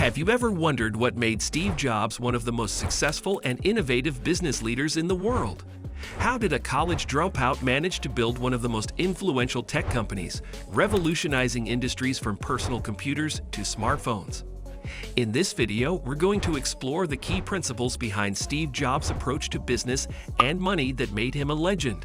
Have you ever wondered what made Steve Jobs one of the most successful and innovative business leaders in the world? How did a college dropout manage to build one of the most influential tech companies, revolutionizing industries from personal computers to smartphones? In this video, we're going to explore the key principles behind Steve Jobs' approach to business and money that made him a legend.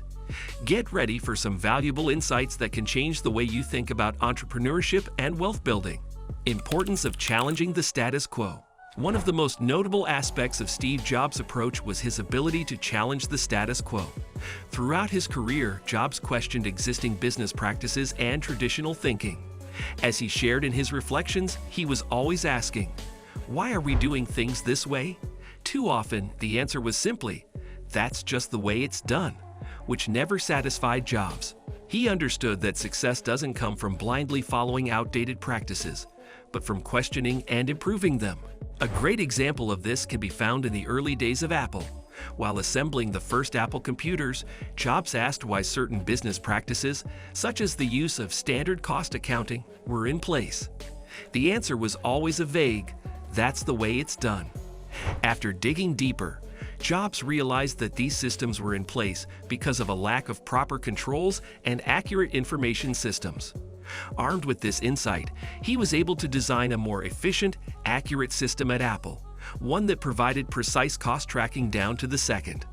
Get ready for some valuable insights that can change the way you think about entrepreneurship and wealth building. Importance of challenging the status quo. One of the most notable aspects of Steve Jobs' approach was his ability to challenge the status quo. Throughout his career, Jobs questioned existing business practices and traditional thinking. As he shared in his reflections, he was always asking, "Why are we doing things this way?" Too often, the answer was simply, "That's just the way it's done," which never satisfied Jobs. He understood that success doesn't come from blindly following outdated practices, but from questioning and improving them. A great example of this can be found in the early days of Apple. While assembling the first Apple computers, Jobs asked why certain business practices, such as the use of standard cost accounting, were in place. The answer was always a vague, "That's the way it's done." After digging deeper, Jobs realized that these systems were in place because of a lack of proper controls and accurate information systems. Armed with this insight, he was able to design a more efficient, accurate system at Apple, one that provided precise cost tracking down to the second.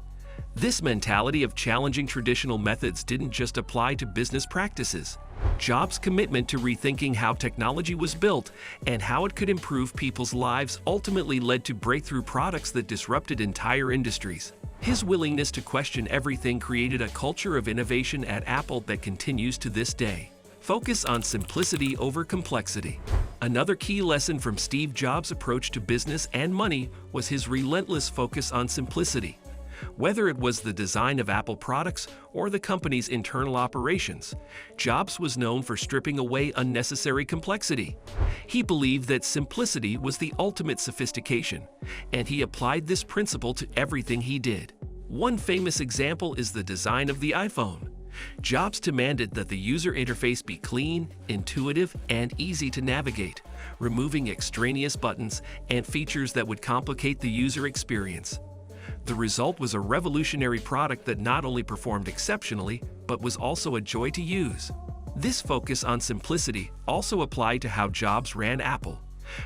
This mentality of challenging traditional methods didn't just apply to business practices. Jobs' commitment to rethinking how technology was built and how it could improve people's lives ultimately led to breakthrough products that disrupted entire industries. His willingness to question everything created a culture of innovation at Apple that continues to this day. Focus on simplicity over complexity. Another key lesson from Steve Jobs' approach to business and money was his relentless focus on simplicity. Whether it was the design of Apple products or the company's internal operations, Jobs was known for stripping away unnecessary complexity. He believed that simplicity was the ultimate sophistication, and he applied this principle to everything he did. One famous example is the design of the iPhone. Jobs demanded that the user interface be clean, intuitive, and easy to navigate, removing extraneous buttons and features that would complicate the user experience. The result was a revolutionary product that not only performed exceptionally, but was also a joy to use. This focus on simplicity also applied to how Jobs ran Apple.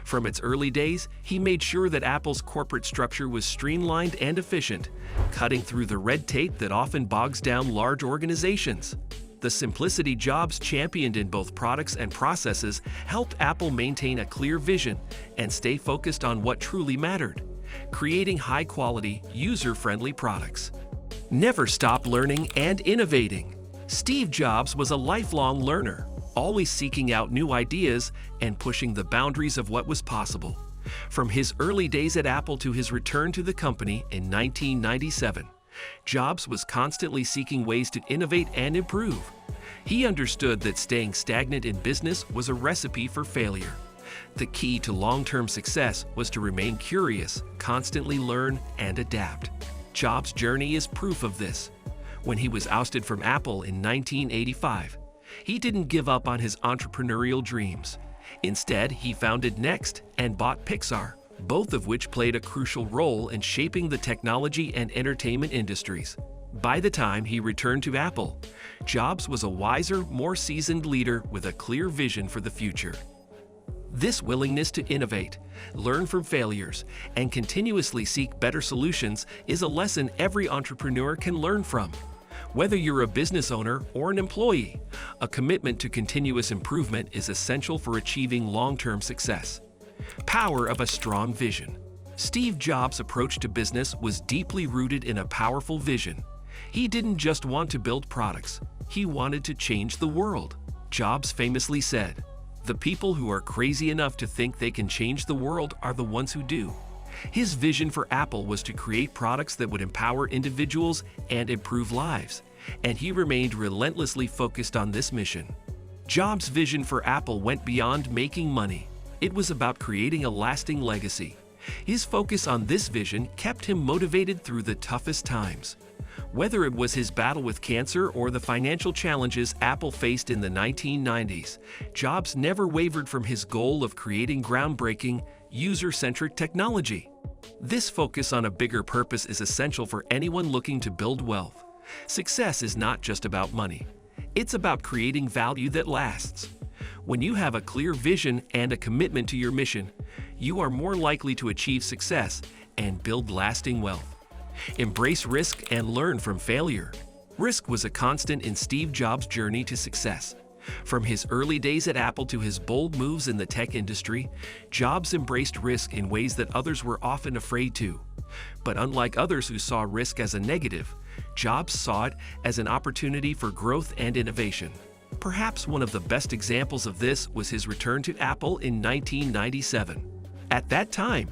From its early days, he made sure that Apple's corporate structure was streamlined and efficient, cutting through the red tape that often bogs down large organizations. The simplicity Jobs championed in both products and processes helped Apple maintain a clear vision and stay focused on what truly mattered: creating high-quality, user-friendly products. Never stop learning and innovating. Steve Jobs was a lifelong learner, always seeking out new ideas and pushing the boundaries of what was possible. From his early days at Apple to his return to the company in 1997, Jobs was constantly seeking ways to innovate and improve. He understood that staying stagnant in business was a recipe for failure. The key to long-term success was to remain curious, constantly learn, and adapt. Jobs' journey is proof of this. When he was ousted from Apple in 1985, he didn't give up on his entrepreneurial dreams. Instead, he founded Next and bought Pixar, both of which played a crucial role in shaping the technology and entertainment industries. By the time he returned to Apple, Jobs was a wiser, more seasoned leader with a clear vision for the future. This willingness to innovate, learn from failures, and continuously seek better solutions is a lesson every entrepreneur can learn from. Whether you're a business owner or an employee, a commitment to continuous improvement is essential for achieving long-term success. Power of a strong vision. Steve Jobs' approach to business was deeply rooted in a powerful vision. He didn't just want to build products, he wanted to change the world. Jobs famously said, "The people who are crazy enough to think they can change the world are the ones who do." His vision for Apple was to create products that would empower individuals and improve lives, and he remained relentlessly focused on this mission. Jobs' vision for Apple went beyond making money. It was about creating a lasting legacy. His focus on this vision kept him motivated through the toughest times. Whether it was his battle with cancer or the financial challenges Apple faced in the 1990s, Jobs never wavered from his goal of creating groundbreaking, user-centric technology. This focus on a bigger purpose is essential for anyone looking to build wealth. Success is not just about money. It's about creating value that lasts. When you have a clear vision and a commitment to your mission, you are more likely to achieve success and build lasting wealth. Embrace risk and learn from failure. Risk was a constant in Steve Jobs' journey to success. From his early days at Apple to his bold moves in the tech industry, Jobs embraced risk in ways that others were often afraid to. But unlike others who saw risk as a negative, Jobs saw it as an opportunity for growth and innovation. Perhaps one of the best examples of this was his return to Apple in 1997. At that time,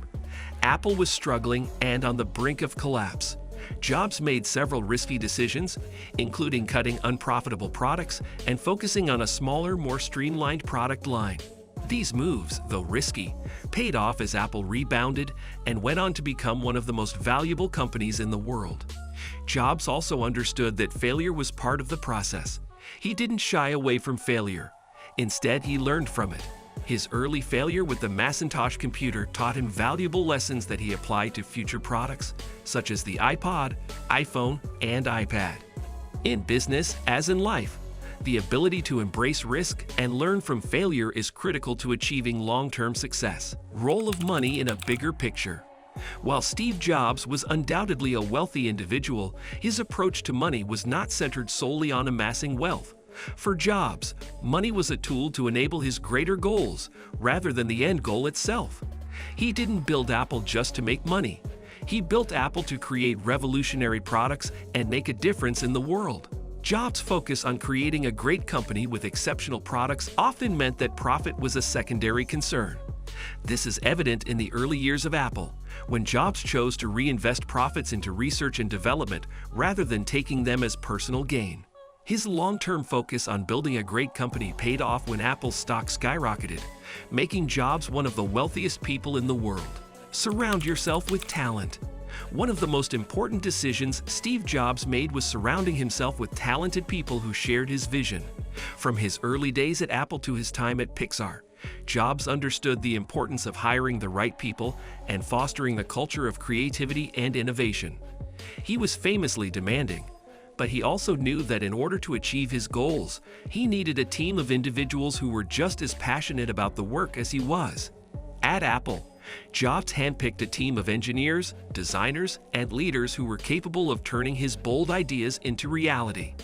Apple was struggling and on the brink of collapse. Jobs made several risky decisions, including cutting unprofitable products and focusing on a smaller, more streamlined product line. These moves, though risky, paid off as Apple rebounded and went on to become one of the most valuable companies in the world. Jobs also understood that failure was part of the process. He didn't shy away from failure. Instead, he learned from it. His early failure with the Macintosh computer taught him valuable lessons that he applied to future products, such as the iPod, iPhone, and iPad. In business, as in life, the ability to embrace risk and learn from failure is critical to achieving long-term success. Role of money in a bigger picture. While Steve Jobs was undoubtedly a wealthy individual, his approach to money was not centered solely on amassing wealth. For Jobs, money was a tool to enable his greater goals, rather than the end goal itself. He didn't build Apple just to make money. He built Apple to create revolutionary products and make a difference in the world. Jobs' focus on creating a great company with exceptional products often meant that profit was a secondary concern. This is evident in the early years of Apple, when Jobs chose to reinvest profits into research and development rather than taking them as personal gain. His long-term focus on building a great company paid off when Apple's stock skyrocketed, making Jobs one of the wealthiest people in the world. Surround yourself with talent. One of the most important decisions Steve Jobs made was surrounding himself with talented people who shared his vision. From his early days at Apple to his time at Pixar, Jobs understood the importance of hiring the right people and fostering a culture of creativity and innovation. He was famously demanding, but he also knew that in order to achieve his goals, he needed a team of individuals who were just as passionate about the work as he was. At Apple, Jobs handpicked a team of engineers, designers, and leaders who were capable of turning his bold ideas into reality.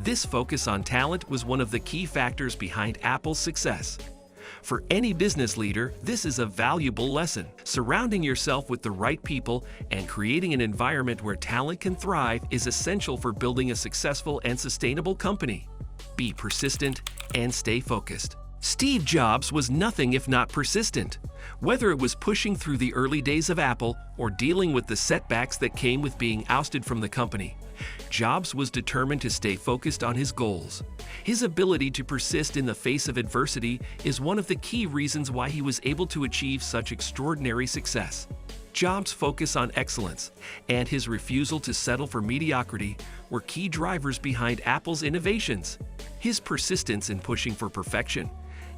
This focus on talent was one of the key factors behind Apple's success. For any business leader, this is a valuable lesson. Surrounding yourself with the right people and creating an environment where talent can thrive is essential for building a successful and sustainable company. Be persistent and stay focused. Steve Jobs was nothing if not persistent. Whether it was pushing through the early days of Apple or dealing with the setbacks that came with being ousted from the company, Jobs was determined to stay focused on his goals. His ability to persist in the face of adversity is one of the key reasons why he was able to achieve such extraordinary success. Jobs' focus on excellence and his refusal to settle for mediocrity were key drivers behind Apple's innovations. His persistence in pushing for perfection,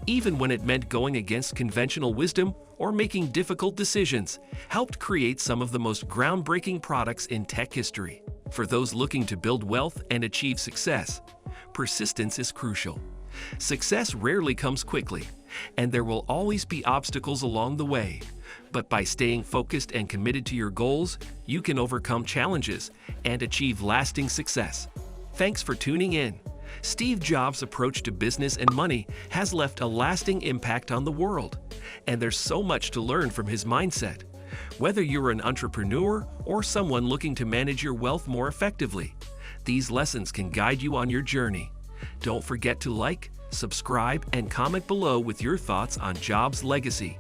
even when it meant going against conventional wisdom or making difficult decisions, helped create some of the most groundbreaking products in tech history. For those looking to build wealth and achieve success, persistence is crucial. Success rarely comes quickly, and there will always be obstacles along the way. But by staying focused and committed to your goals, you can overcome challenges and achieve lasting success. Thanks for tuning in. Steve Jobs' approach to business and money has left a lasting impact on the world, and there's so much to learn from his mindset. Whether you're an entrepreneur or someone looking to manage your wealth more effectively, these lessons can guide you on your journey. Don't forget to like, subscribe, and comment below with your thoughts on Jobs' legacy.